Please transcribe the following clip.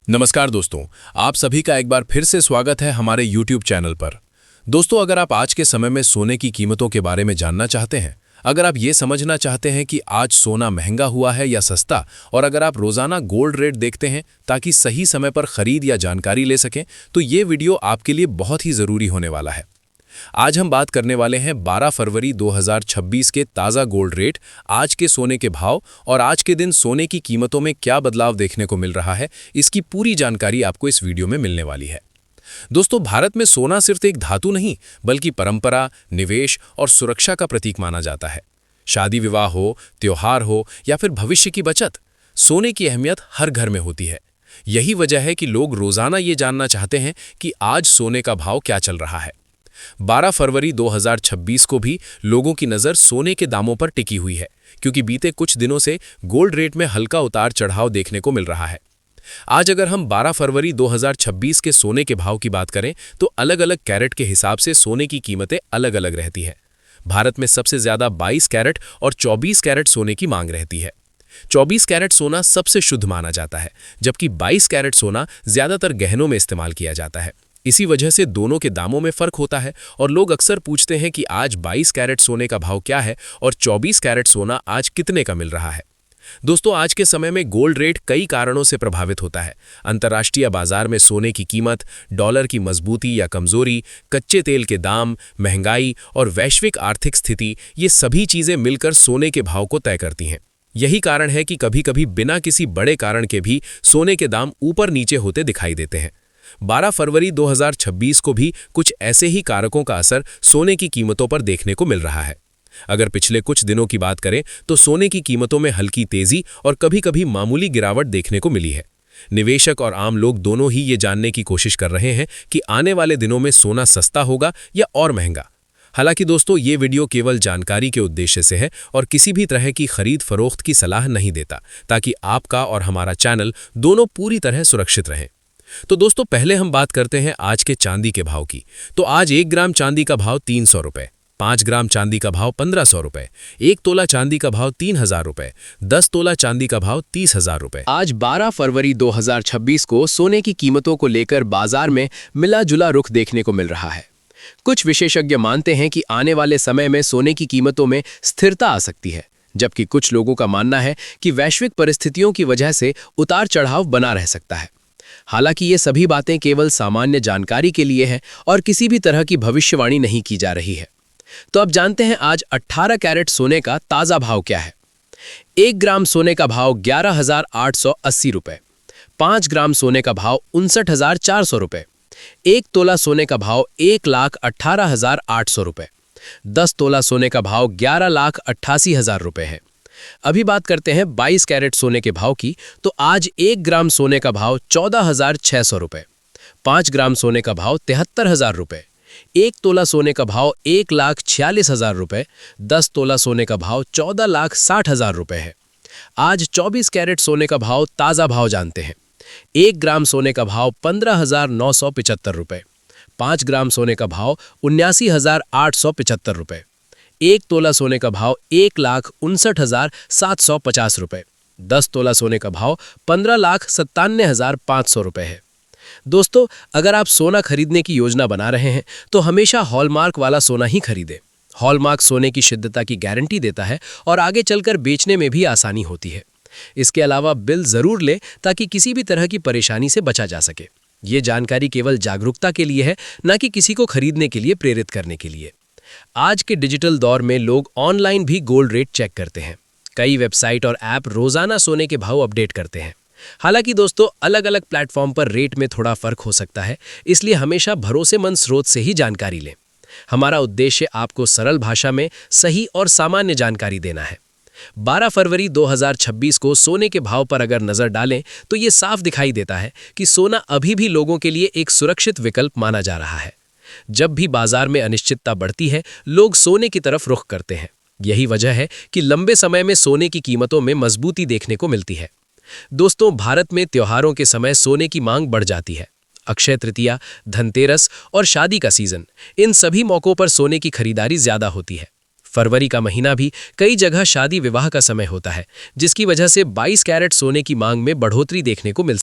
नमस्कार दोस्तों, आप सभी का एक बार फिर से स्वागत है हमारे YouTube चैनल पर। दोस्तों, अगर आप आज के समय में सोने की कीमतों के बारे में जानना चाहते हैं, अगर आप ये समझना चाहते हैं कि आज सोना महंगा हुआ है या सस्ता, और अगर आप रोजाना गोल्ड रेट देखते हैं ताकि सही समय पर खरीद या जानकारी ले सकें, तो ये वीडियो आपके लिए बहुत ही ज़रूरी होने वाला है। आज हम बात करने वाले हैं 12 फरवरी 2026 के ताज़ा गोल्ड रेट, आज के सोने के भाव और आज के दिन सोने की कीमतों में क्या बदलाव देखने को मिल रहा है। इसकी पूरी जानकारी आपको इस वीडियो में मिलने वाली है। दोस्तों, भारत में सोना सिर्फ एक धातु नहीं, बल्कि परंपरा, निवेश और सुरक्षा का प्रतीक माना जाता है। शादी विवाह हो, त्योहार हो या फिर भविष्य की बचत, सोने की अहमियत हर घर में होती है। यही वजह है कि लोग रोजाना ये जानना चाहते हैं कि आज सोने का भाव क्या चल रहा है। 12 फरवरी 2026 को भी लोगों की नज़र सोने के दामों पर टिकी हुई है, क्योंकि बीते कुछ दिनों से गोल्ड रेट में हल्का उतार चढ़ाव देखने को मिल रहा है। आज अगर हम 12 फरवरी 2026 के सोने के भाव की बात करें, तो अलग-अलग कैरेट के हिसाब से सोने की कीमतें अलग-अलग रहती है। भारत में सबसे ज्यादा 22 कैरेट और 24 कैरेट सोने की मांग रहती है। 24 कैरेट सोना सबसे शुद्ध माना जाता है, जबकि 22 कैरेट सोना ज्यादातर गहनों में इस्तेमाल किया जाता है। इसी वजह से दोनों के दामों में फर्क होता है और लोग अक्सर पूछते हैं कि आज 22 कैरेट सोने का भाव क्या है और 24 कैरेट सोना आज कितने का मिल रहा है। दोस्तों, आज के समय में गोल्ड रेट कई कारणों से प्रभावित होता है। अंतर्राष्ट्रीय बाजार में सोने की कीमत, डॉलर की मजबूती या कमजोरी, कच्चे तेल के दाम, महंगाई और वैश्विक आर्थिक स्थिति, ये सभी चीजें मिलकर सोने के भाव को तय करती हैं। यही कारण है कि कभी-कभी बिना किसी बड़े कारण के भी सोने के दाम ऊपर नीचे होते दिखाई देते हैं। 12 फरवरी 2026 को भी कुछ ऐसे ही कारकों का असर सोने की कीमतों पर देखने को मिल रहा है। अगर पिछले कुछ दिनों की बात करें, तो सोने की कीमतों में हल्की तेजी और कभी-कभी मामूली गिरावट देखने को मिली है। निवेशक और आम लोग दोनों ही ये जानने की कोशिश कर रहे हैं कि आने वाले दिनों में सोना सस्ता होगा या और महंगा। हालांकि दोस्तों, ये वीडियो केवल जानकारी के उद्देश्य से है और किसी भी तरह की खरीद फरोख्त की सलाह नहीं देता, ताकि आपका और हमारा चैनल दोनों पूरी तरह सुरक्षित रहें। तो दोस्तों, पहले हम बात करते हैं आज के चांदी के भाव की। तो आज 1 ग्राम चांदी का भाव 300 रुपए, 5 ग्राम चांदी का भाव 1500 रुपए, 1 तोला चांदी का भाव 3000 रुपए, 10 तोला चांदी का भाव 30,000 रुपए। आज 12 फरवरी 2026 को सोने की कीमतों को लेकर बाजार में मिला जुला रुख देखने को मिल रहा है। कुछ विशेषज्ञ मानते हैं कि आने वाले समय में सोने की कीमतों में स्थिरता आ सकती है, जबकि कुछ लोगों का मानना है कि वैश्विक परिस्थितियों की वजह से उतार चढ़ाव बना रह सकता है। हालांकि ये सभी बातें केवल सामान्य जानकारी के लिए हैं और किसी भी तरह की भविष्यवाणी नहीं की जा रही है। तो अब जानते हैं आज 18 कैरेट सोने का ताज़ा भाव क्या है। 1 ग्राम सोने का भाव 11,880 रुपए, 5 ग्राम सोने का भाव 59,400 रुपए, 1 तोला सोने का भाव 1,18,800 रुपए, 10 तोला सोने का भाव 11,88,000 रुपए है। अभी बात करते हैं 22 कैरेट सोने के भाव की। तो आज 1 ग्राम सोने का भाव 14,600 रुपए, 5 ग्राम सोने का भाव 73,000 रुपए, 1 तोला सोने का भाव 1,46,000 रुपए, 10 तोला सोने का भाव 14,60,000 रुपए है। आज 24 कैरेट सोने का भाव ताज़ा भाव जानते हैं। 1 ग्राम सोने का भाव 15,975 रुपए, 5 ग्राम सोने का भाव 79,875 रुपए, 1 तोला सोने का भाव 1,59,750 रुपए, 10 तोला सोने का भाव 15,97,500 रुपए है। दोस्तों, अगर आप सोना खरीदने की योजना बना रहे हैं, तो हमेशा हॉलमार्क वाला सोना ही खरीदें। हॉलमार्क सोने की शुद्धता की गारंटी देता है और आगे चलकर बेचने में भी आसानी होती है। इसके अलावा बिल जरूर लें, ताकि किसी भी तरह की परेशानी से बचा जा सके। ये जानकारी केवल जागरूकता के लिए है, न कि किसी को खरीदने के लिए प्रेरित करने के लिए। आज के डिजिटल दौर में लोग ऑनलाइन भी गोल्ड रेट चेक करते हैं। कई वेबसाइट और ऐप रोजाना सोने के भाव अपडेट करते हैं। हालांकि दोस्तों, अलग अलग प्लेटफॉर्म पर रेट में थोड़ा फर्क हो सकता है, इसलिए हमेशा भरोसेमंद स्रोत से ही जानकारी लें। हमारा उद्देश्य आपको सरल भाषा में सही और सामान्य जानकारी देना है। 12 फरवरी 2026 को सोने के भाव पर अगर नजर डालें, तो ये साफ दिखाई देता है कि सोना अभी भी लोगों के लिए एक सुरक्षित विकल्प माना जा रहा है। जब भी बाजार में अनिश्चितता बढ़ती है, लोग सोने की तरफ रुख करते हैं। यही वजह है कि लंबे समय में सोने की कीमतों में मजबूती देखने को मिलती है। दोस्तों, भारत में त्योहारों के समय सोने की मांग बढ़ जाती है। अक्षय तृतीया, धनतेरस और शादी का सीजन, इन सभी मौकों पर सोने की खरीदारी ज्यादा होती है। फरवरी का महीना भी कई जगह शादी विवाह का समय होता है, जिसकी वजह से 22 कैरेट सोने की मांग में बढ़ोतरी देखने को मिल